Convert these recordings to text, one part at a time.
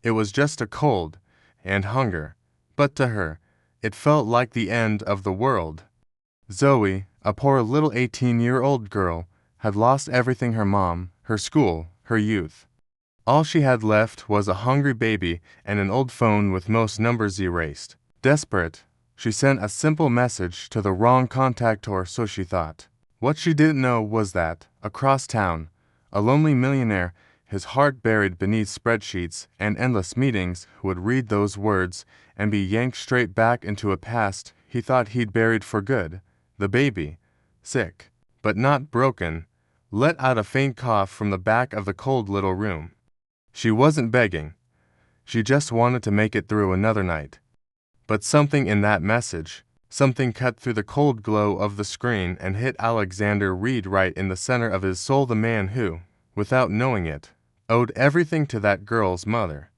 It was just a cold and hunger, but to her, it felt like the end of the world. Zoe, a poor little 18-year-old girl, had lost everything: her mom, her school, her youth. All she had left was a hungry baby and an old phone with most numbers erased. Desperate, she sent a simple message to the wrong contact, or so she thought. What she didn't know was that, across town, a lonely millionaire, his heart buried beneath spreadsheets and endless meetings, would read those words and be yanked straight back into a past he thought he'd buried for good. The baby, sick, but not broken, let out a faint cough from the back of the cold little room. She wasn't begging. She just wanted to make it through another night. But something in that message, something cut through the cold glow of the screen and hit Alexander Reed right in the center of his soul. The man who, without knowing it, owed everything to that girl's mother.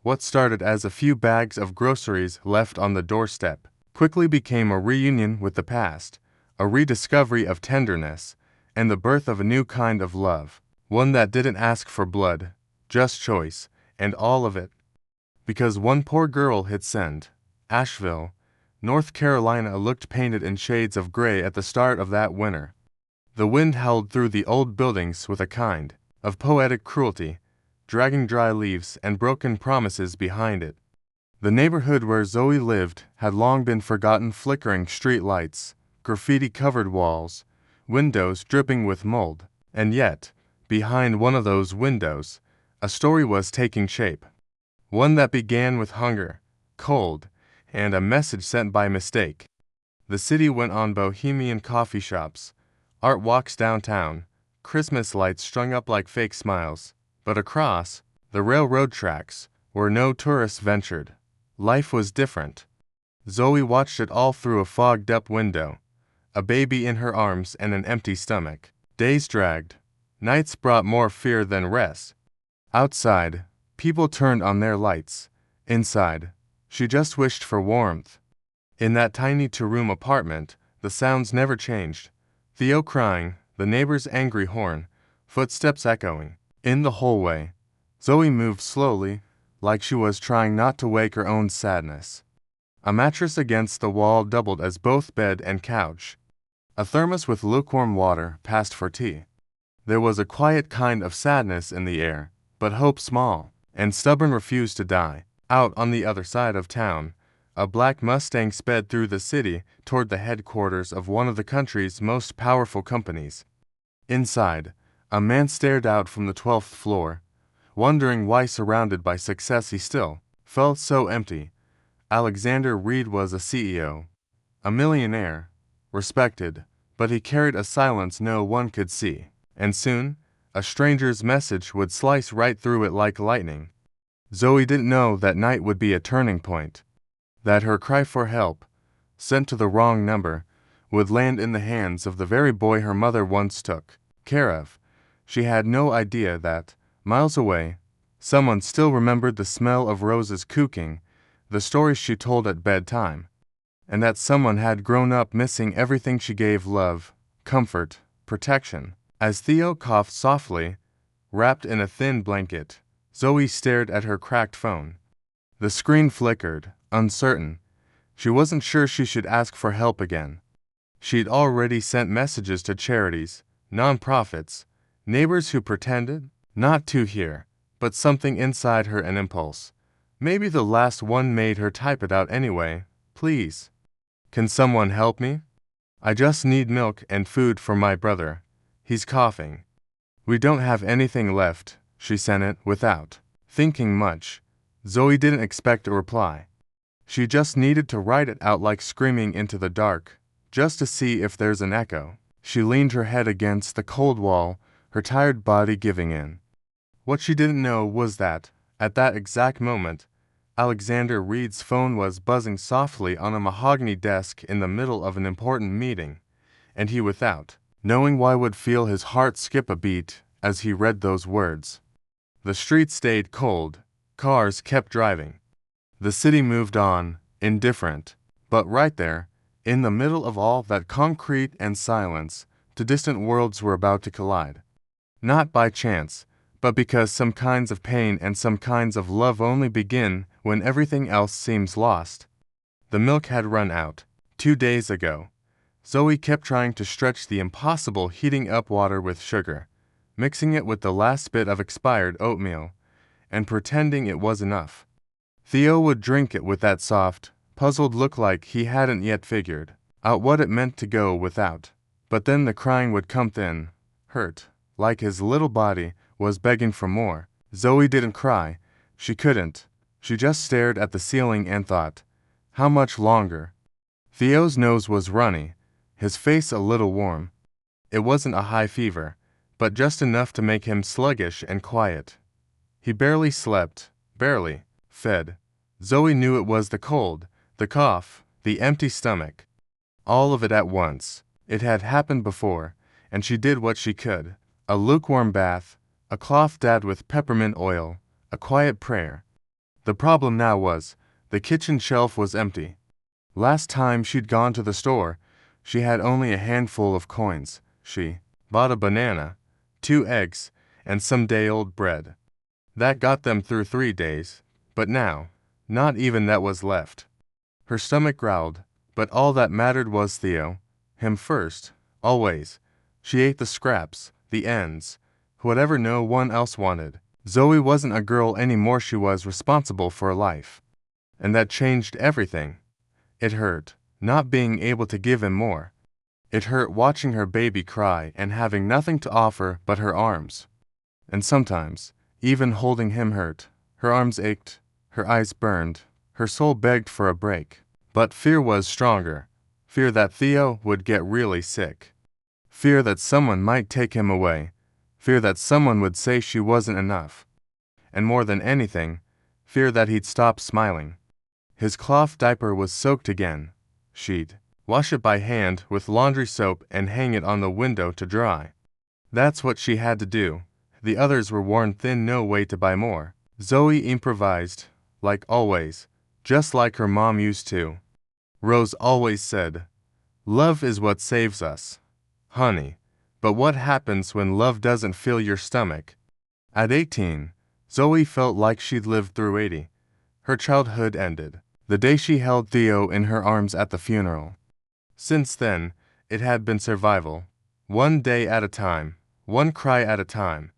What started as a few bags of groceries left on the doorstep quickly became a reunion with the past, a rediscovery of tenderness, and the birth of a new kind of love, one that didn't ask for blood, just choice, and all of it. Because one poor girl hit send. Asheville, North Carolina looked painted in shades of gray at the start of that winter. The wind howled through the old buildings with a kind of poetic cruelty, dragging dry leaves and broken promises behind it. The neighborhood where Zoe lived had long been forgotten: flickering street lights, graffiti-covered walls, windows dripping with mold. And yet, behind one of those windows, a story was taking shape. One that began with hunger, cold, and a message sent by mistake. The city went on: bohemian coffee shops, art walks downtown, Christmas lights strung up like fake smiles. But across the railroad tracks, where no tourists ventured, life was different. Zoe watched it all through a fogged-up window, a baby in her arms and an empty stomach. Days dragged. Nights brought more fear than rest. Outside, people turned on their lights. Inside, she just wished for warmth. In that tiny two-room apartment, the sounds never changed. Theo crying, the neighbor's angry horn, footsteps echoing. In the hallway, Zoe moved slowly, like she was trying not to wake her own sadness. A mattress against the wall doubled as both bed and couch. A thermos with lukewarm water passed for tea. There was a quiet kind of sadness in the air, but hope small and stubborn refused to die. Out on the other side of town, a black Mustang sped through the city toward the headquarters of one of the country's most powerful companies. Inside, a man stared out from the 12th floor, wondering why, surrounded by success, he still felt so empty. Alexander Reed was a CEO, a millionaire, respected, but he carried a silence no one could see. And soon, a stranger's message would slice right through it like lightning. Zoe didn't know that night would be a turning point, that her cry for help, sent to the wrong number, would land in the hands of the very boy her mother once took care of. She had no idea that, miles away, someone still remembered the smell of roses cooking, the stories she told at bedtime, and that someone had grown up missing everything she gave: love, comfort, protection. As Theo coughed softly, wrapped in a thin blanket, Zoe stared at her cracked phone. The screen flickered, uncertain. She wasn't sure she should ask for help again. She'd already sent messages to charities, nonprofits, neighbors who pretended not to hear, but something inside her, an impulse. Maybe the last one, made her type it out anyway. Please. Can someone help me? I just need milk and food for my brother. He's coughing. We don't have anything left. She sent it without thinking much. Zoe didn't expect a reply. She just needed to write it out, like screaming into the dark, just to see if there's an echo. She leaned her head against the cold wall, her tired body giving in. What she didn't know was that, at that exact moment, Alexander Reed's phone was buzzing softly on a mahogany desk in the middle of an important meeting, and he, without knowing why, would feel his heart skip a beat as he read those words. The street stayed cold. Cars kept driving. The city moved on, indifferent. But right there, in the middle of all that concrete and silence, two distant worlds were about to collide. Not by chance, but because some kinds of pain and some kinds of love only begin when everything else seems lost. The milk had run out 2 days ago. Zoe kept trying to stretch the impossible, heating up water with sugar, mixing it with the last bit of expired oatmeal, and pretending it was enough. Theo would drink it with that soft, puzzled look like he hadn't yet figured out what it meant to go without. But then the crying would come thin, hurt, like his little body was begging for more. Zoe didn't cry. She couldn't. She just stared at the ceiling and thought, how much longer? Theo's nose was runny, his face a little warm. It wasn't a high fever, but just enough to make him sluggish and quiet. He barely slept, barely fed. Zoe knew it was the cold, the cough, the empty stomach. All of it at once. It had happened before, and she did what she could. A lukewarm bath, a cloth dabbed with peppermint oil, a quiet prayer. The problem now was, the kitchen shelf was empty. Last time she'd gone to the store, she had only a handful of coins. She bought a banana, 2 eggs, and some day-old bread. That got them through 3 days, but now, not even that was left. Her stomach growled, but all that mattered was Theo. Him first, always. She ate the scraps, the ends, whatever no one else wanted. Zoe wasn't a girl anymore, she was responsible for life. And that changed everything. It hurt, not being able to give him more. It hurt watching her baby cry and having nothing to offer but her arms. And sometimes, even holding him hurt. Her arms ached, her eyes burned, her soul begged for a break. But fear was stronger. Fear that Theo would get really sick. Fear that someone might take him away. Fear that someone would say she wasn't enough. And more than anything, fear that he'd stop smiling. His cloth diaper was soaked again. She'd wash it by hand with laundry soap and hang it on the window to dry. That's what she had to do. The others were worn thin, no way to buy more. Zoe improvised, like always, just like her mom used to. Rose always said, "Love is what saves us, honey." But what happens when love doesn't fill your stomach? At 18, Zoe felt like she'd lived through 80. Her childhood ended the day she held Theo in her arms at the funeral. Since then, it had been survival. One day at a time, one cry at a time,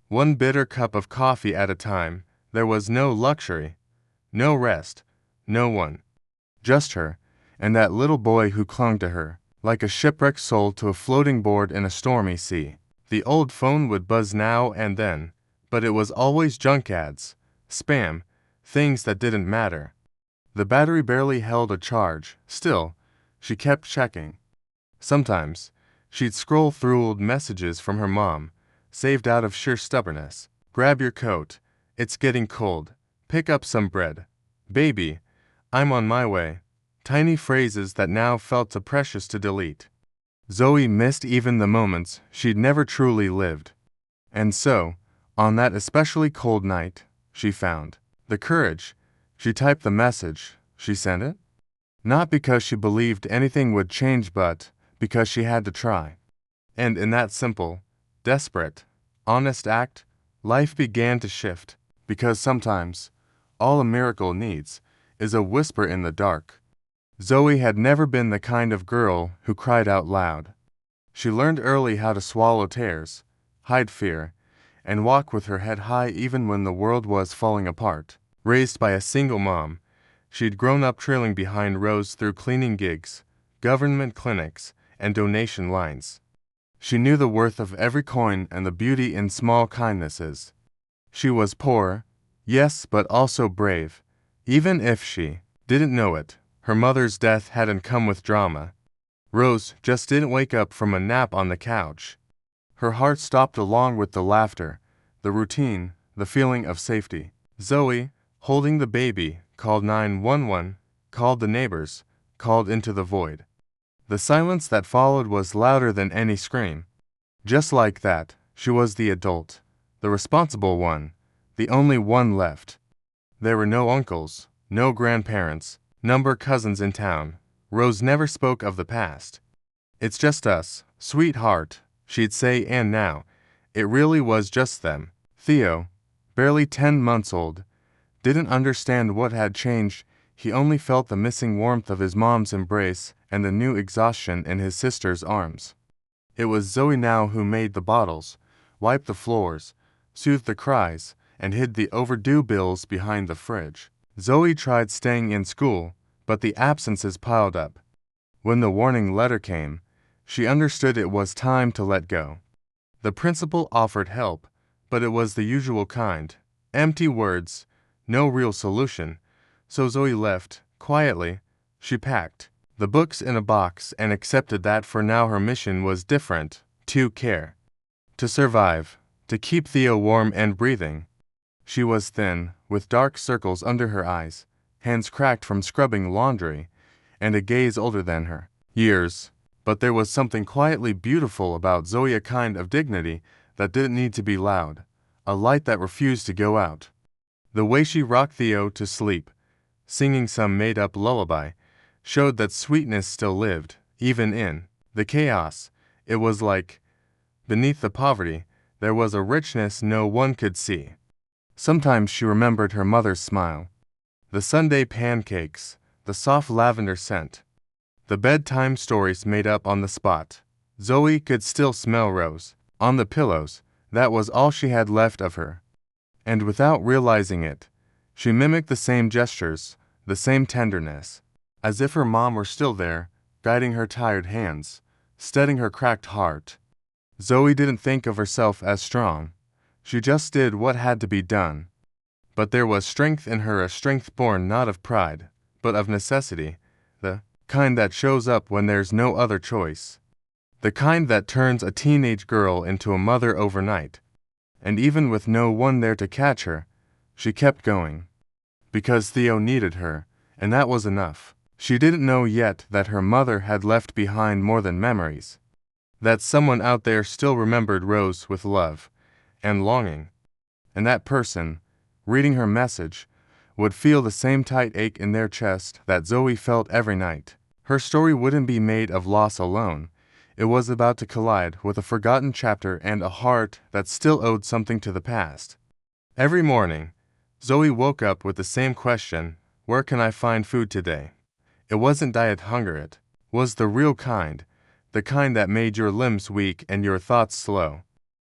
one bitter cup of coffee at a time. There was no luxury, no rest, no one. Just her, and that little boy who clung to her, like a shipwrecked soul to a floating board in a stormy sea. The old phone would buzz now and then, but it was always junk ads, spam, things that didn't matter. The battery barely held a charge. Still, she kept checking. Sometimes, she'd scroll through old messages from her mom, saved out of sheer stubbornness. "Grab your coat. It's getting cold. Pick up some bread. Baby, I'm on my way." Tiny phrases that now felt too precious to delete. Zoe missed even the moments she'd never truly lived. And so, on that especially cold night, she found the courage. She typed the message. She sent it. Not because she believed anything would change, but because she had to try. And in that simple, desperate, honest act, life began to shift. Because sometimes, all a miracle needs is a whisper in the dark. Zoe had never been the kind of girl who cried out loud. She learned early how to swallow tears, hide fear, and walk with her head high even when the world was falling apart. Raised by a single mom, she'd grown up trailing behind Rose through cleaning gigs, government clinics, and donation lines. She knew the worth of every coin and the beauty in small kindnesses. She was poor, yes, but also brave. Even if she didn't know it, her mother's death hadn't come with drama. Rose just didn't wake up from a nap on the couch. Her heart stopped along with the laughter, the routine, the feeling of safety. Zoe, holding the baby, called 911, called the neighbors, called into the void. The silence that followed was louder than any scream. Just like that, she was the adult, the responsible one, the only one left. There were no uncles, no grandparents, number cousins in town. Rose never spoke of the past. "It's just us, sweetheart," she'd say, and now, it really was just them. Theo, barely 10 months old, didn't understand what had changed. He only felt the missing warmth of his mom's embrace and the new exhaustion in his sister's arms. It was Zoe now who made the bottles, wiped the floors, soothed the cries, and hid the overdue bills behind the fridge. Zoe tried staying in school, but the absences piled up. When the warning letter came, she understood it was time to let go. The principal offered help, but it was the usual kind, empty words, no real solution, so Zoe left, quietly. She packed the books in a box and accepted that for now her mission was different: to care, to survive, to keep Theo warm and breathing. She was thin, with dark circles under her eyes, hands cracked from scrubbing laundry, and a gaze older than her years. But there was something quietly beautiful about Zoe, a kind of dignity that didn't need to be loud, a light that refused to go out. The way she rocked Theo to sleep, singing some made-up lullaby, showed that sweetness still lived, even in the chaos. It was like, beneath the poverty, there was a richness no one could see. Sometimes she remembered her mother's smile, the Sunday pancakes, the soft lavender scent, the bedtime stories made up on the spot. Zoe could still smell rose on the pillows. That was all she had left of her. And without realizing it, she mimicked the same gestures, the same tenderness, as if her mom were still there, guiding her tired hands, steadying her cracked heart. Zoe didn't think of herself as strong. She just did what had to be done. But there was strength in her, a strength born not of pride, but of necessity, the kind that shows up when there's no other choice, the kind that turns a teenage girl into a mother overnight. And even with no one there to catch her, she kept going. Because Theo needed her, and that was enough. She didn't know yet that her mother had left behind more than memories. That someone out there still remembered Rose with love and longing. And that person, reading her message, would feel the same tight ache in their chest that Zoe felt every night. Her story wouldn't be made of loss alone. It was about to collide with a forgotten chapter and a heart that still owed something to the past. Every morning, Zoe woke up with the same question: where can I find food today? It wasn't diet hunger, it was the real kind, the kind that made your limbs weak and your thoughts slow.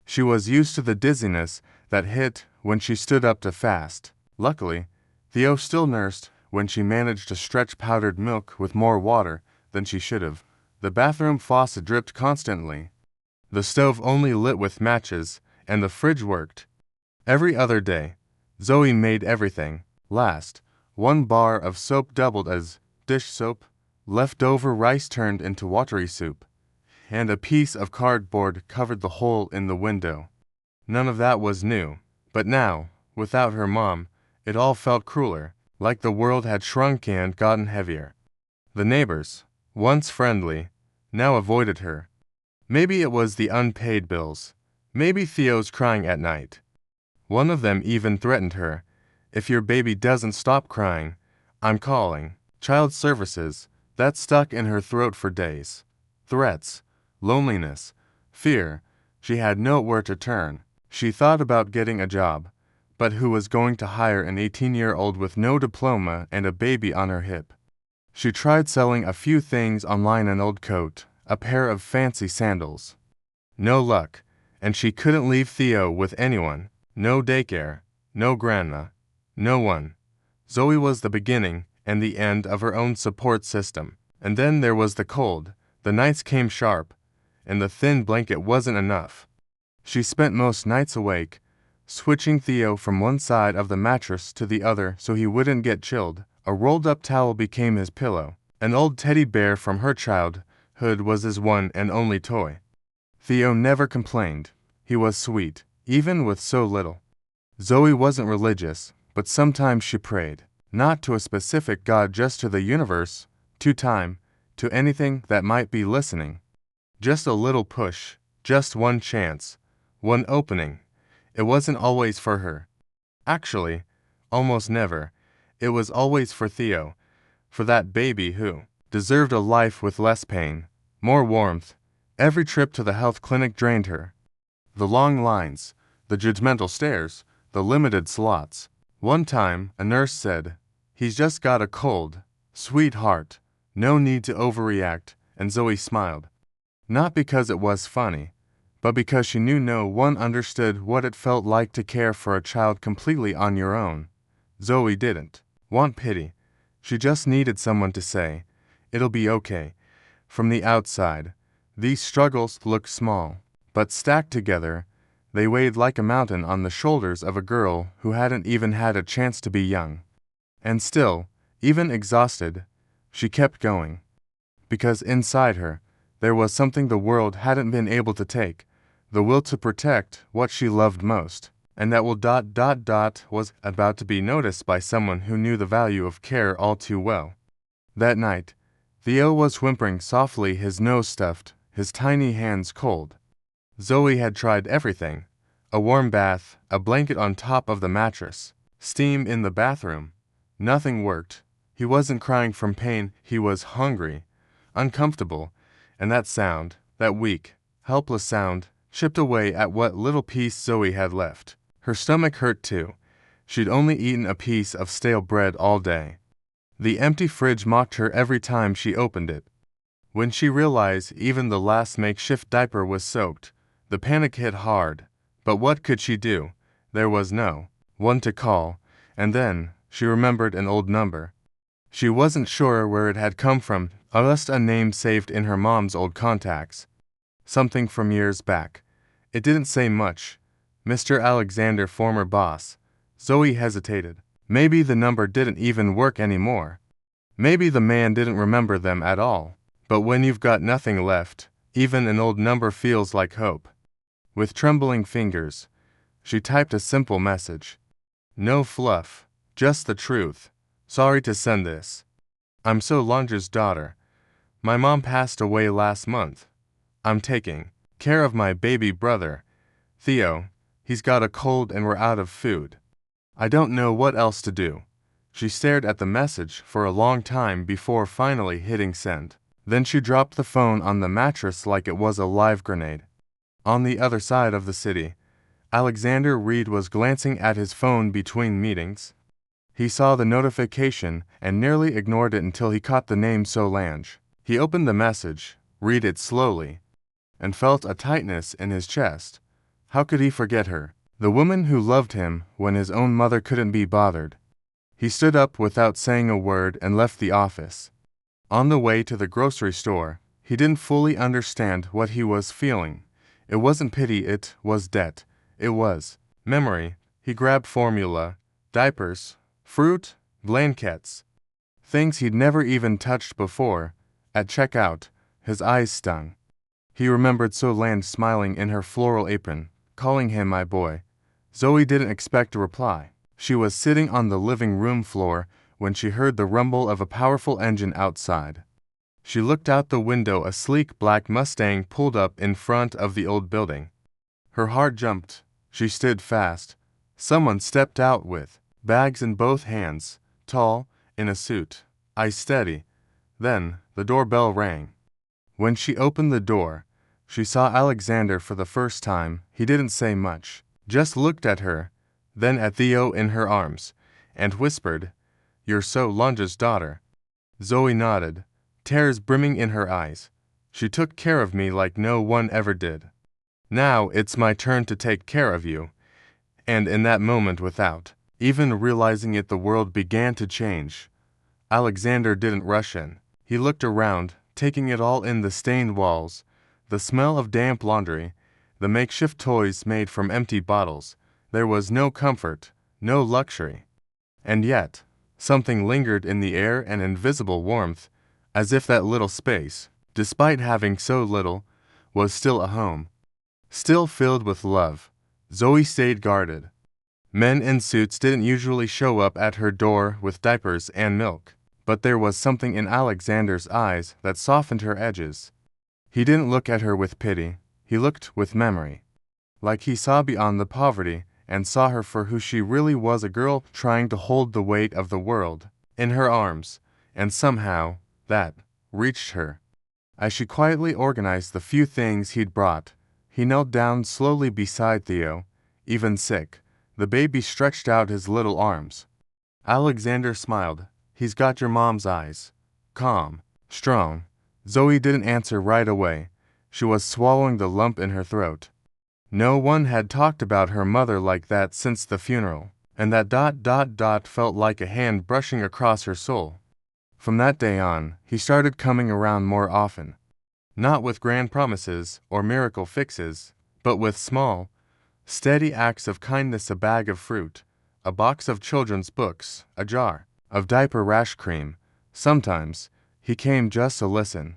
She was used to the dizziness that hit when she stood up to fast. Luckily, Theo still nursed when she managed to stretch powdered milk with more water than she should have. The bathroom faucet dripped constantly. The stove only lit with matches, and the fridge worked. Every other day, Zoe made everything last. One bar of soap doubled as dish soap, leftover rice turned into watery soup, and a piece of cardboard covered the hole in the window. None of that was new, but now, without her mom, it all felt crueler, like the world had shrunk and gotten heavier. The neighbors, once friendly, now avoided her. Maybe it was the unpaid bills. Maybe Theo's crying at night. One of them even threatened her: if your baby doesn't stop crying, I'm calling child services. That stuck in her throat for days. Threats, loneliness, fear. She had nowhere to turn. She thought about getting a job, but who was going to hire an 18-year-old with no diploma and a baby on her hip? She tried selling a few things online: an old coat, a pair of fancy sandals. No luck, and she couldn't leave Theo with anyone. No daycare, no grandma, no one. Zoe was the beginning and the end of her own support system. And then there was the cold. The nights came sharp, and the thin blanket wasn't enough. She spent most nights awake, switching Theo from one side of the mattress to the other so he wouldn't get chilled. A rolled-up towel became his pillow. An old teddy bear from her childhood was his one and only toy. Theo never complained. He was sweet, even with so little. Zoe wasn't religious, but sometimes she prayed. Not to a specific God, just to the universe, to time, to anything that might be listening. Just a little push, just one chance, one opening. It wasn't always for her. Actually, almost never. It was always for Theo, for that baby who deserved a life with less pain, more warmth. Every trip to the health clinic drained her. The long lines, the judgmental stares, the limited slots. One time, a nurse said, "He's just got a cold. Sweetheart, no need to overreact," and Zoe smiled. Not because it was funny, but because she knew no one understood what it felt like to care for a child completely on your own. Zoe didn't want pity. She just needed someone to say, "It'll be okay." From the outside, these struggles looked small, but stacked together, they weighed like a mountain on the shoulders of a girl who hadn't even had a chance to be young. And still, even exhausted, she kept going. Because inside her, there was something the world hadn't been able to take, the will to protect what she loved most. And that will ... was about to be noticed by someone who knew the value of care all too well. That night, Theo was whimpering softly, his nose stuffed, his tiny hands cold. Zoe had tried everything: a warm bath, a blanket on top of the mattress, steam in the bathroom. Nothing worked. He wasn't crying from pain, he was hungry, uncomfortable, and that sound, that weak, helpless sound, chipped away at what little peace Zoe had left. Her stomach hurt too. She'd only eaten a piece of stale bread all day. The empty fridge mocked her every time she opened it. When she realized even the last makeshift diaper was soaked, the panic hit hard. But what could she do? There was no one to call, and then she remembered an old number. She wasn't sure where it had come from, just a name saved in her mom's old contacts. Something from years back. It didn't say much. Mr. Alexander, former boss. Zoe hesitated. Maybe the number didn't even work anymore. Maybe the man didn't remember them at all. But when you've got nothing left, even an old number feels like hope. With trembling fingers, she typed a simple message. No fluff, just the truth. Sorry to send this. I'm Solange's daughter. My mom passed away last month. I'm taking care of my baby brother, Theo. He's got a cold and we're out of food. I don't know what else to do. She stared at the message for a long time before finally hitting send. Then she dropped the phone on the mattress like it was a live grenade. On the other side of the city, Alexander Reed was glancing at his phone between meetings. He saw the notification and nearly ignored it until he caught the name Solange. He opened the message, read it slowly, and felt a tightness in his chest. How could he forget her? The woman who loved him when his own mother couldn't be bothered. He stood up without saying a word and left the office. On the way to the grocery store, he didn't fully understand what he was feeling. It wasn't pity, it was debt. It was memory. He grabbed formula, diapers, fruit, blankets. Things he'd never even touched before. At checkout, his eyes stung. He remembered Solange smiling in her floral apron, calling him my boy. Zoe didn't expect a reply. She was sitting on the living room floor when she heard the rumble of a powerful engine outside. She looked out the window. A sleek black Mustang pulled up in front of the old building. Her heart jumped. She stood fast. Someone stepped out with bags in both hands, tall, in a suit, eyes steady. Then the doorbell rang. When she opened the door, she saw Alexander for the first time. He didn't say much, just looked at her, then at Theo in her arms, and whispered, "You're Solange's daughter." Zoe nodded, tears brimming in her eyes. She took care of me like no one ever did. Now it's my turn to take care of you. And in that moment, without even realizing it, the world began to change. Alexander didn't rush in. He looked around, taking it all in: the stained walls, the smell of damp laundry, the makeshift toys made from empty bottles. There was no comfort, no luxury. And yet, something lingered in the air, an invisible warmth, as if that little space, despite having so little, was still a home. Still filled with love. Zoe stayed guarded. Men in suits didn't usually show up at her door with diapers and milk, but there was something in Alexander's eyes that softened her edges. He didn't look at her with pity, he looked with memory. Like he saw beyond the poverty and saw her for who she really was, a girl trying to hold the weight of the world in her arms, and somehow that reached her. As she quietly organized the few things he'd brought, he knelt down slowly beside Theo, even sick. The baby stretched out his little arms. Alexander smiled. He's got your mom's eyes. Calm, strong. Zoe didn't answer right away. She was swallowing the lump in her throat. No one had talked about her mother like that since the funeral, and that ... felt like a hand brushing across her soul. From that day on, he started coming around more often. Not with grand promises or miracle fixes, but with small, steady acts of kindness: a bag of fruit, a box of children's books, a jar of diaper rash cream. Sometimes, he came just to listen.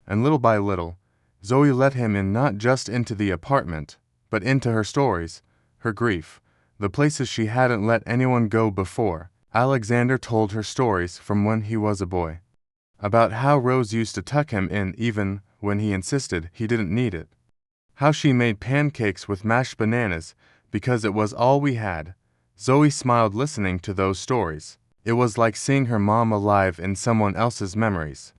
And little by little, Zoe let him in, not just into the apartment, but into her stories, her grief, the places she hadn't let anyone go before. Alexander told her stories from when he was a boy, about how Rose used to tuck him in even when he insisted he didn't need it, how she made pancakes with mashed bananas because it was all we had. Zoe smiled listening to those stories. It was like seeing her mom alive in someone else's memories.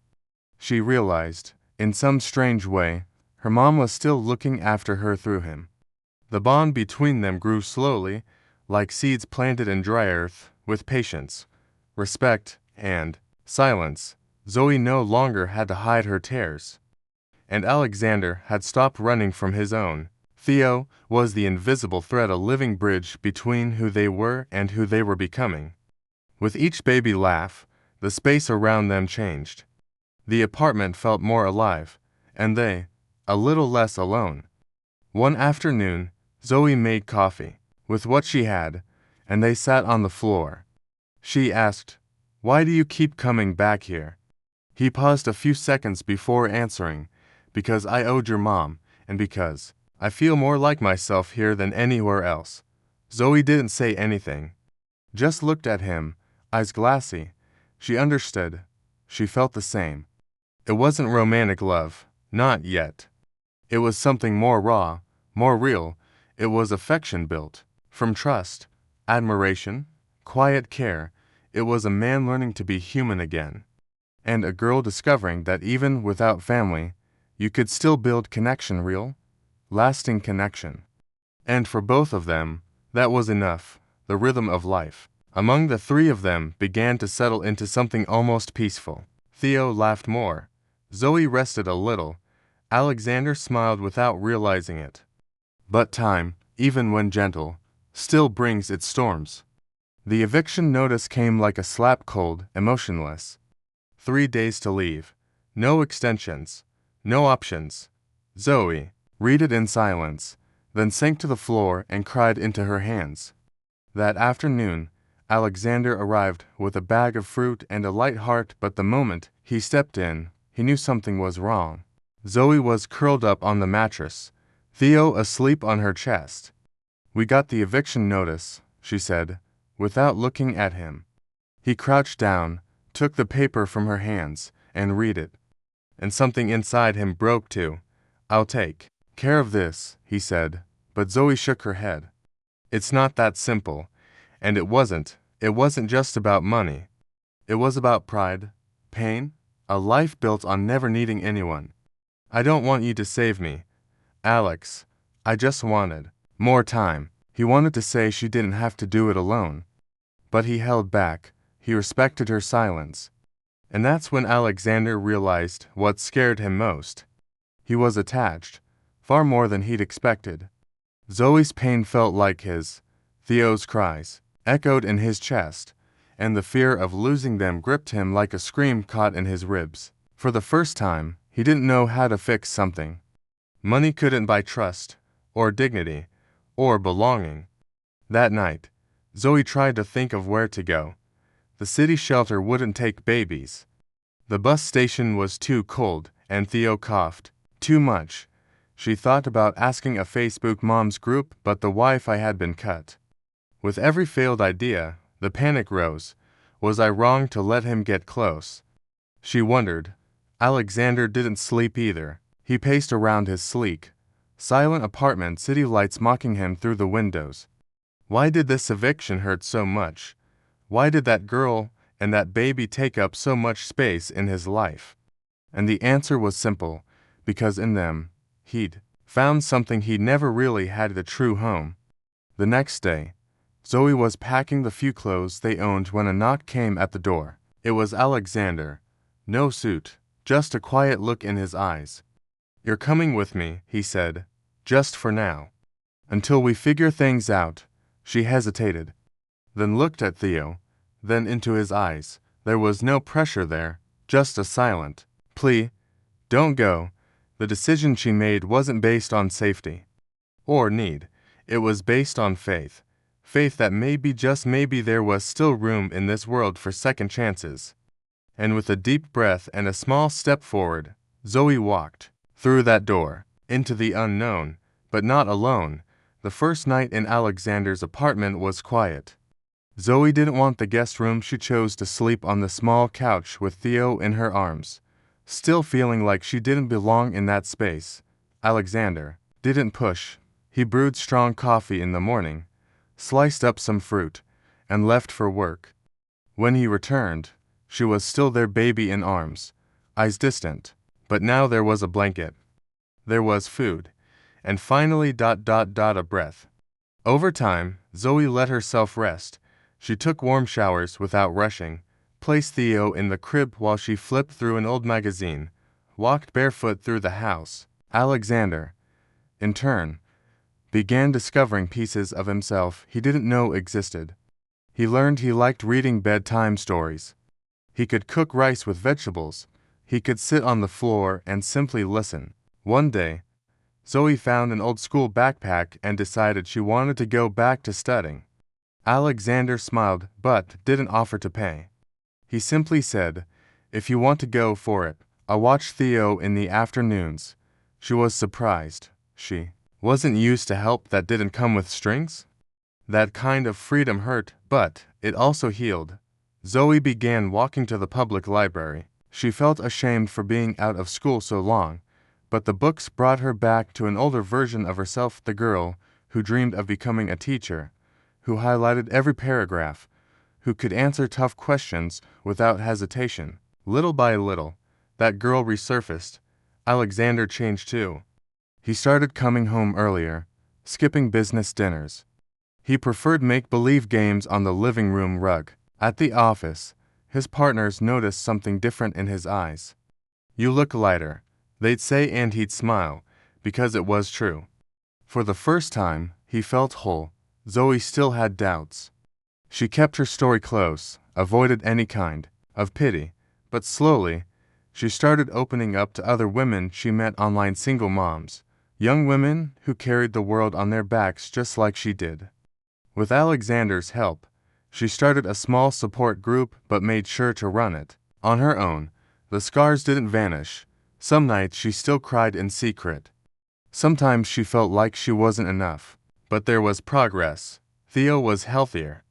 She realized, in some strange way, her mom was still looking after her through him. The bond between them grew slowly, like seeds planted in dry earth, with patience, respect, and silence. Zoe no longer had to hide her tears, and Alexander had stopped running from his own. Theo was the invisible thread, a living bridge between who they were and who they were becoming. With each baby laugh, the space around them changed. The apartment felt more alive, and they, a little less alone. One afternoon, Zoe made coffee, with what she had, and they sat on the floor. She asked, "Why do you keep coming back here?" He paused a few seconds before answering, "Because I owed your mom, and because I feel more like myself here than anywhere else." Zoe didn't say anything, just looked at him, eyes glassy. She understood. She felt the same. It wasn't romantic love, not yet. It was something more raw, more real. It was affection built from trust, admiration, quiet care. It was a man learning to be human again, and a girl discovering that even without family, you could still build connection, real, lasting connection. And for both of them, that was enough. The rhythm of life among the three of them began to settle into something almost peaceful. Theo laughed more. Zoe rested a little. Alexander smiled without realizing it. But time, even when gentle, still brings its storms. The eviction notice came like a slap, cold, emotionless. 3 days to leave. No extensions. No options. Zoe read it in silence, then sank to the floor and cried into her hands. That afternoon, Alexander arrived with a bag of fruit and a light heart, but the moment he stepped in, he knew something was wrong. Zoe was curled up on the mattress, Theo asleep on her chest. "We got the eviction notice," she said, without looking at him. He crouched down, took the paper from her hands, and read it. And something inside him broke too. "I'll take care of this," he said, but Zoe shook her head. "It's not that simple." And it wasn't. It wasn't just about money. It was about pride, pain, a life built on never needing anyone. "I don't want you to save me, Alex. I just wanted more time." He wanted to say she didn't have to do it alone, but he held back. He respected her silence. And that's when Alexander realized what scared him most. He was attached, far more than he'd expected. Zoe's pain felt like his. Theo's cries echoed in his chest, and the fear of losing them gripped him like a scream caught in his ribs. For the first time, he didn't know how to fix something. Money couldn't buy trust, or dignity, or belonging. That night, Zoe tried to think of where to go. The city shelter wouldn't take babies. The bus station was too cold, and Theo coughed too much. She thought about asking a Facebook moms group, but the Wi-Fi had been cut. With every failed idea, the panic rose. Was I wrong to let him get close? She wondered. Alexander didn't sleep either. He paced around his sleek, silent apartment, city lights mocking him through the windows. Why did this eviction hurt so much? Why did that girl and that baby take up so much space in his life? And the answer was simple, because in them, he'd found something he'd never really had: the true home. The next day, Zoe was packing the few clothes they owned when a knock came at the door. It was Alexander. No suit, just a quiet look in his eyes. "You're coming with me," he said, "just for now. Until we figure things out." She hesitated, then looked at Theo, then into his eyes. There was no pressure there, just a silent plea. "Don't go." The decision she made wasn't based on safety or need. It was based on faith. Faith that maybe, just maybe, there was still room in this world for second chances. And with a deep breath and a small step forward, Zoe walked through that door, into the unknown, but not alone. The first night in Alexander's apartment was quiet. Zoe didn't want the guest room. She chose to sleep on the small couch with Theo in her arms, still feeling like she didn't belong in that space. Alexander didn't push. He brewed strong coffee in the morning, sliced up some fruit, and left for work. When he returned, she was still there, baby in arms, eyes distant. But now there was a blanket. There was food. And finally a breath. Over time, Zoe let herself rest. She took warm showers without rushing, placed Theo in the crib while she flipped through an old magazine, walked barefoot through the house. Alexander, in turn, began discovering pieces of himself he didn't know existed. He learned he liked reading bedtime stories. He could cook rice with vegetables. He could sit on the floor and simply listen. One day, Zoe found an old school backpack and decided she wanted to go back to studying. Alexander smiled but didn't offer to pay. He simply said, "If you want to go for it." I watched Theo in the afternoons. She was surprised. She wasn't used to help that didn't come with strings. That kind of freedom hurt, but it also healed. Zoe began walking to the public library. She felt ashamed for being out of school so long, but the books brought her back to an older version of herself, the girl who dreamed of becoming a teacher, who highlighted every paragraph, who could answer tough questions without hesitation. Little by little, that girl resurfaced. Alexander changed too. He started coming home earlier, skipping business dinners. He preferred make-believe games on the living room rug. At the office, his partners noticed something different in his eyes. "You look lighter," they'd say, and he'd smile, because it was true. For the first time, he felt whole. Zoe still had doubts. She kept her story close, avoided any kind of pity, but slowly, she started opening up to other women she met online, single moms, young women who carried the world on their backs just like she did. With Alexander's help, she started a small support group but made sure to run it on her own. The scars didn't vanish. Some nights she still cried in secret. Sometimes she felt like she wasn't enough. But there was progress. Theo was healthier,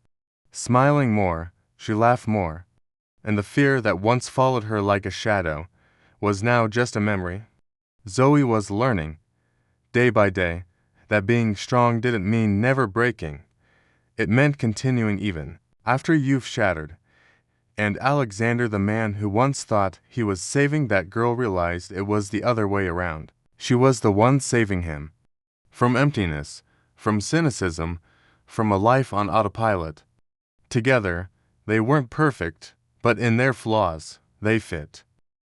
smiling more, she laughed more. And the fear that once followed her like a shadow was now just a memory. Zoe was learning, day by day, that being strong didn't mean never breaking. It meant continuing even after you've shattered. And Alexander, the man who once thought he was saving that girl, realized it was the other way around. She was the one saving him. From emptiness, from cynicism, from a life on autopilot. Together, they weren't perfect, but in their flaws, they fit.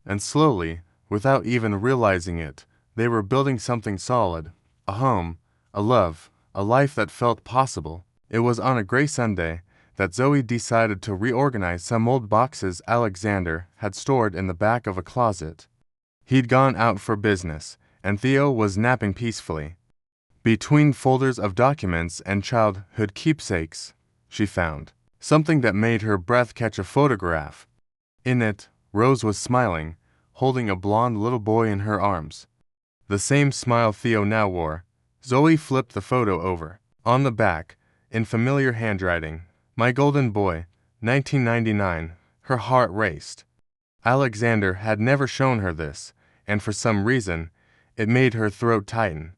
And slowly, without even realizing it, they were building something solid. A home, a love, a life that felt possible. It was on a gray Sunday that Zoe decided to reorganize some old boxes Alexander had stored in the back of a closet. He'd gone out for business, and Theo was napping peacefully. Between folders of documents and childhood keepsakes, she found something that made her breath catch. A photograph. In it, Rose was smiling, holding a blonde little boy in her arms. The same smile Theo now wore. Zoe flipped the photo over. On the back, in familiar handwriting, "My golden boy, 1999, her heart raced. Alexander had never shown her this, and for some reason, it made her throat tighten.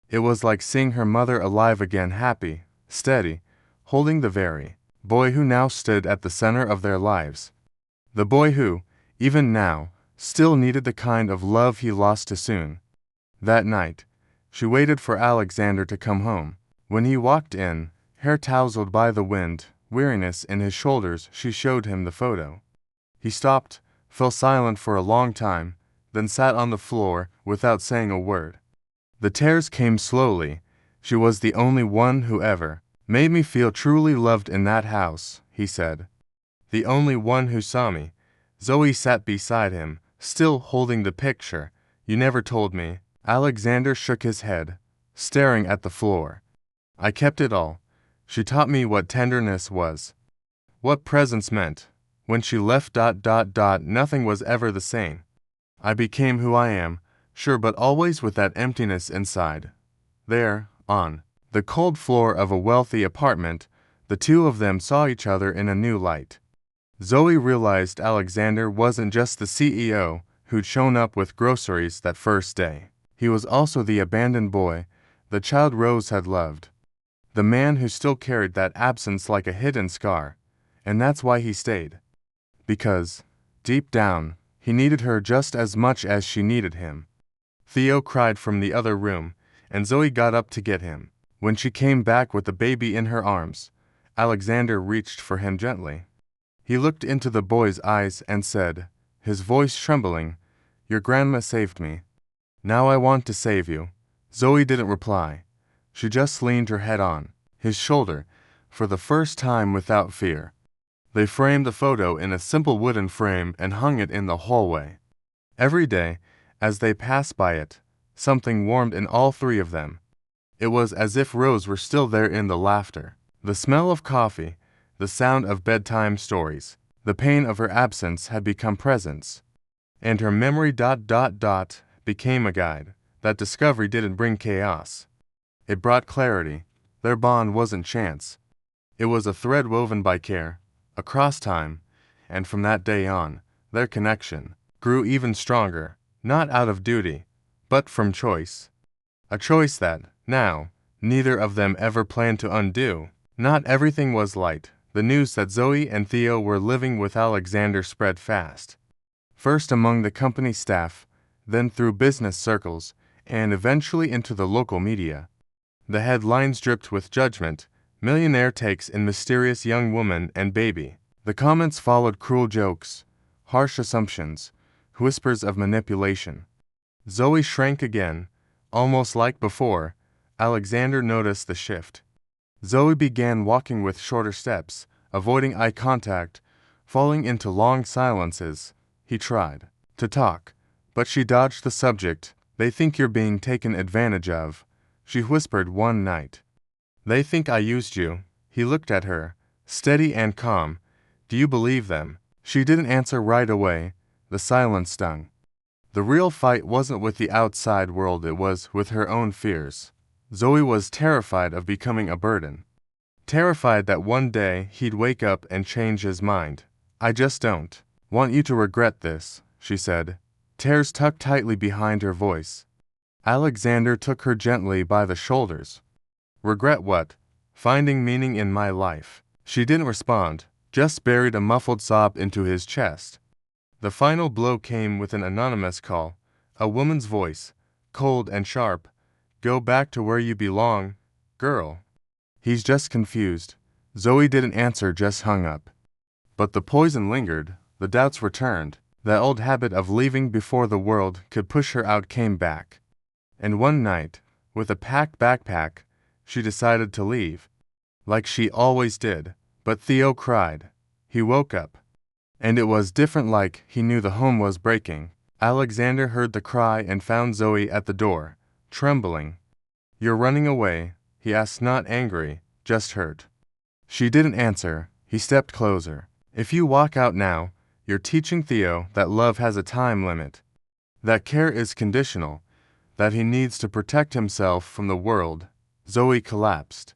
It was like seeing her mother alive again, happy, steady, holding the very boy who now stood at the center of their lives. The boy who, even now, still needed the kind of love he lost too soon. That night, she waited for Alexander to come home. When he walked in, hair tousled by the wind, weariness in his shoulders, she showed him the photo. He stopped, fell silent for a long time, then sat on the floor without saying a word. The tears came slowly. She was the only one who ever made me feel truly loved in that house, he said. The only one who saw me. Zoe sat beside him, still holding the picture. You never told me. Alexander shook his head, staring at the floor. I kept it all. She taught me what tenderness was, what presence meant. When she left ... nothing was ever the same. I became who I am, sure, but always with that emptiness inside. There, on the cold floor of a wealthy apartment, the two of them saw each other in a new light. Zoe realized Alexander wasn't just the CEO who'd shown up with groceries that first day. He was also the abandoned boy, the child Rose had loved. The man who still carried that absence like a hidden scar. And that's why he stayed. Because, deep down, he needed her just as much as she needed him. Theo cried from the other room, and Zoe got up to get him. When she came back with the baby in her arms, Alexander reached for him gently. He looked into the boy's eyes and said, his voice trembling, "Your grandma saved me. Now I want to save you." Zoe didn't reply. She just leaned her head on his shoulder, for the first time without fear. They framed the photo in a simple wooden frame and hung it in the hallway. Every day, as they passed by it, something warmed in all three of them. It was as if Rose were still there in the laughter, the smell of coffee, the sound of bedtime stories. The pain of her absence had become presence. And her memory ... became a guide. That discovery didn't bring chaos. It brought clarity. Their bond wasn't chance. It was a thread woven by care, across time, and from that day on, their connection grew even stronger, not out of duty, but from choice. A choice that, now, neither of them ever planned to undo. Not everything was light. The news that Zoe and Theo were living with Alexander spread fast. First among the company staff, then through business circles, and eventually into the local media. The headlines dripped with judgment. Millionaire takes in mysterious young woman and baby. The comments followed cruel jokes, harsh assumptions, whispers of manipulation. Zoe shrank again, almost like before. Alexander noticed the shift. Zoe began walking with shorter steps, avoiding eye contact, falling into long silences. He tried to talk, but she dodged the subject. "They think you're being taken advantage of," she whispered one night. "They think I used you." He looked at her, steady and calm. "Do you believe them?" She didn't answer right away. The silence stung. The real fight wasn't with the outside world, it was with her own fears. Zoe was terrified of becoming a burden. Terrified that one day he'd wake up and change his mind. "I just don't want you to regret this," she said, tears tucked tightly behind her voice. Alexander took her gently by the shoulders. "Regret what?" "Finding meaning in my life." She didn't respond, just buried a muffled sob into his chest. The final blow came with an anonymous call, a woman's voice, cold and sharp. "Go back to where you belong, girl." "He's just confused." Zoe didn't answer, just hung up. But the poison lingered, the doubts returned. That old habit of leaving before the world could push her out came back. And one night, with a packed backpack, she decided to leave. Like she always did. But Theo cried. He woke up. And it was different, like he knew the home was breaking. Alexander heard the cry and found Zoe at the door, trembling. "You're running away?" he asked, not angry, just hurt. She didn't answer. He stepped closer. "If you walk out now, you're teaching Theo that love has a time limit, that care is conditional, that he needs to protect himself from the world." Zoe collapsed.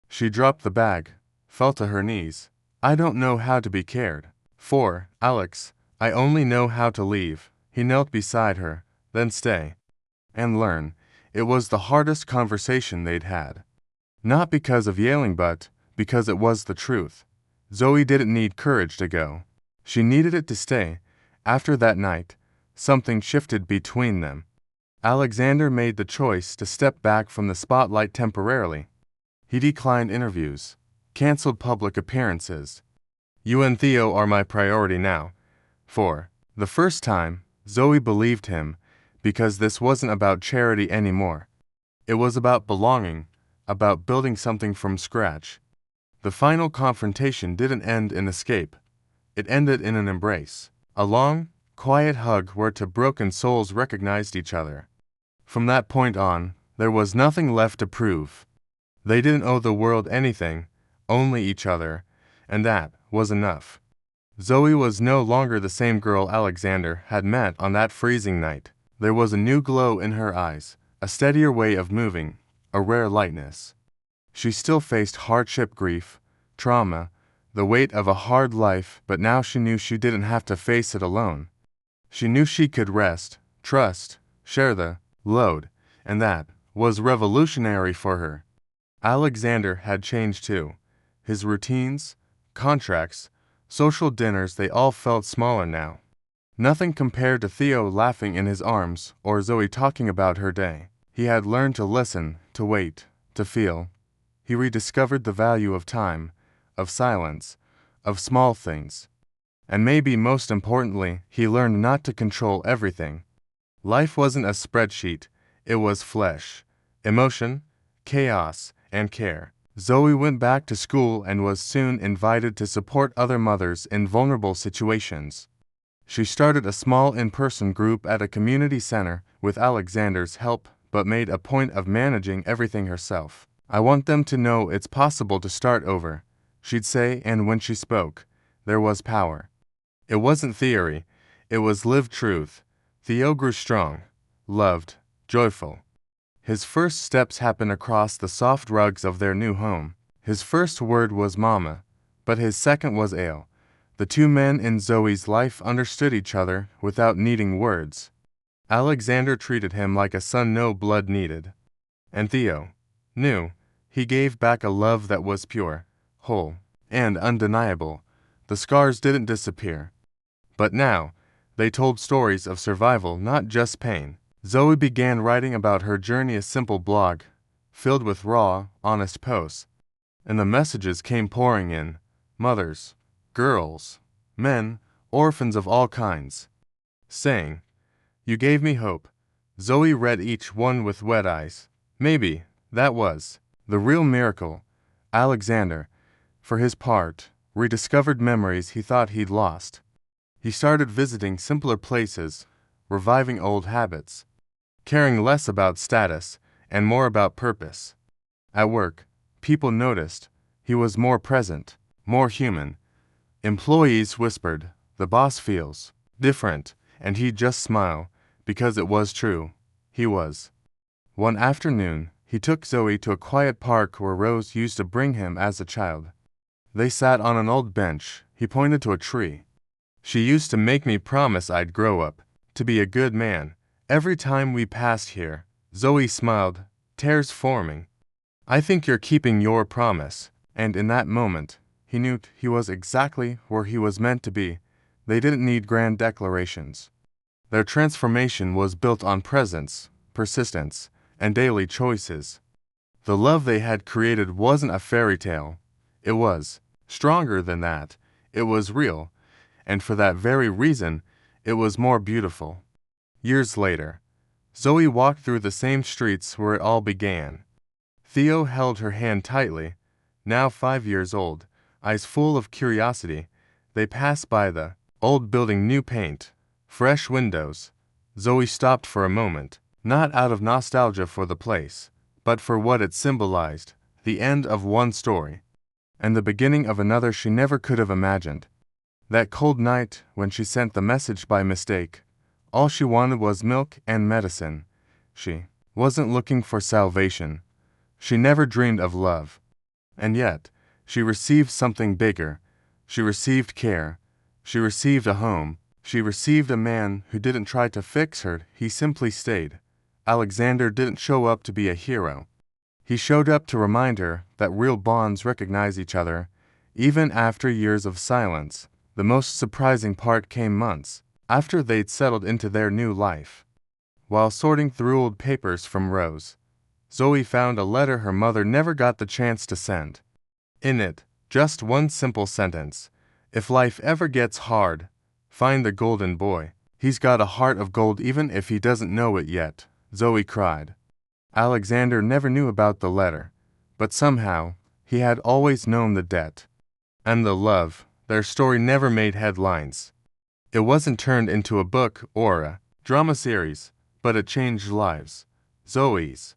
She dropped the bag, fell to her knees. "I don't know how to be cared for, Alex. I only know how to leave." He knelt beside her, then stay and learn. It was the hardest conversation they'd had. Not because of yelling, but because it was the truth. Zoe didn't need courage to go. She needed it to stay. After that night, something shifted between them. Alexander made the choice to step back from the spotlight temporarily. He declined interviews, canceled public appearances. You and Theo are my priority now. For the first time, Zoe believed him, because this wasn't about charity anymore. It was about belonging, about building something from scratch. The final confrontation didn't end in escape. It ended in an embrace. A long, quiet hug where two broken souls recognized each other. From that point on, there was nothing left to prove. They didn't owe the world anything, only each other, and that was enough. Zoe was no longer the same girl Alexander had met on that freezing night. There was a new glow in her eyes, a steadier way of moving, a rare lightness. She still faced hardship, grief, trauma, the weight of a hard life, but now she knew she didn't have to face it alone. She knew she could rest, trust, share the load, and that was revolutionary for her. Alexander had changed too. His routines, contracts, social dinners, they all felt smaller now. Nothing compared to Theo laughing in his arms or Zoe talking about her day. He had learned to listen, to wait, to feel. He rediscovered the value of time, of silence, of small things. And maybe most importantly, he learned not to control everything. Life wasn't a spreadsheet, it was flesh, emotion, chaos, and care. Zoe went back to school and was soon invited to support other mothers in vulnerable situations. She started a small in-person group at a community center with Alexander's help, but made a point of managing everything herself. I want them to know it's possible to start over, she'd say, and when she spoke, there was power. It wasn't theory, it was lived truth. Theo grew strong, loved, joyful. His first steps happened across the soft rugs of their new home. His first word was mama, but his second was ale. The two men in Zoe's life understood each other without needing words. Alexander treated him like a son no blood needed. And Theo knew he gave back a love that was pure, whole, and undeniable. The scars didn't disappear. But now, they told stories of survival, not just pain. Zoe began writing about her journey, a simple blog, filled with raw, honest posts. And the messages came pouring in. Mothers, girls, men, orphans of all kinds, saying, "You gave me hope." Zoe read each one with wet eyes. Maybe that was the real miracle. Alexander, for his part, rediscovered memories he thought he'd lost. He started visiting simpler places, reviving old habits, caring less about status and more about purpose. At work, people noticed he was more present, more human. Employees whispered, "The boss feels different," and he'd just smile, because it was true. He was. One afternoon, he took Zoe to a quiet park where Rose used to bring him as a child. They sat on an old bench. He pointed to a tree. "She used to make me promise I'd grow up, to be a good man, every time we passed here." Zoe smiled, tears forming. "I think you're keeping your promise." And in that moment, he knew he was exactly where he was meant to be. They didn't need grand declarations. Their transformation was built on presence, persistence, and daily choices. The love they had created wasn't a fairy tale. It was stronger than that. It was real, and for that very reason, it was more beautiful. Years later, Zoe walked through the same streets where it all began. Theo held her hand tightly. Now 5 years old, eyes full of curiosity, they passed by the old building, new paint, fresh windows. Zoe stopped for a moment, not out of nostalgia for the place, but for what it symbolized, the end of one story, and the beginning of another she never could have imagined. That cold night when she sent the message by mistake, all she wanted was milk and medicine. She wasn't looking for salvation. She never dreamed of love. And yet, she received something bigger. She received care. She received a home. She received a man who didn't try to fix her, he simply stayed. Alexander didn't show up to be a hero. He showed up to remind her that real bonds recognize each other, even after years of silence. The most surprising part came months after they'd settled into their new life. While sorting through old papers from Rose, Zoe found a letter her mother never got the chance to send. In it, just one simple sentence: "If life ever gets hard, find the golden boy. He's got a heart of gold even if he doesn't know it yet." Zoe cried. Alexander never knew about the letter, but somehow, he had always known the debt. And the love, their story never made headlines. It wasn't turned into a book or a drama series, but it changed lives. Zoe's,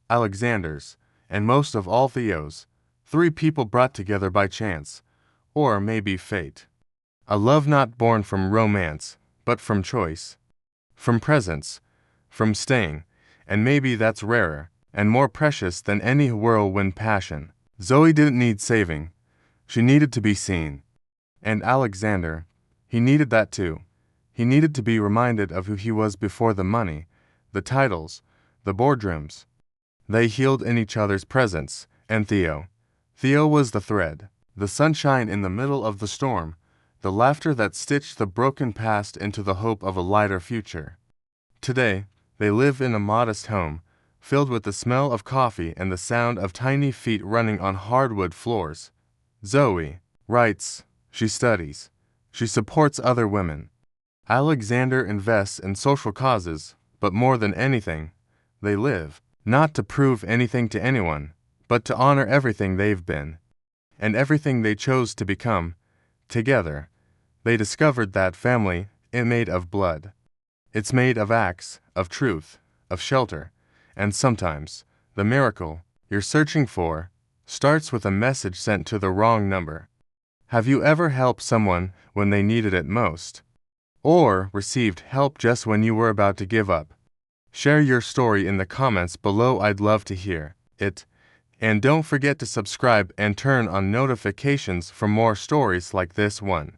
Alexander's, and most of all Theo's. 3 people brought together by chance, or maybe fate. A love not born from romance, but from choice. From presence. From staying. And maybe that's rarer, and more precious than any whirlwind passion. Zoe didn't need saving. She needed to be seen. And Alexander, he needed that too. He needed to be reminded of who he was before the money, the titles, the boardrooms. They healed in each other's presence, and Theo was the thread, the sunshine in the middle of the storm, the laughter that stitched the broken past into the hope of a lighter future. Today, they live in a modest home, filled with the smell of coffee and the sound of tiny feet running on hardwood floors. Zoe writes, she studies, she supports other women. Alexander invests in social causes, but more than anything, they live, not to prove anything to anyone, but to honor everything they've been, and everything they chose to become. Together, they discovered that family isn't made of blood. It's made of acts, of truth, of shelter, and sometimes, the miracle you're searching for starts with a message sent to the wrong number. Have you ever helped someone when they needed it most? Or received help just when you were about to give up? Share your story in the comments below. I'd love to hear it. And don't forget to subscribe and turn on notifications for more stories like this one.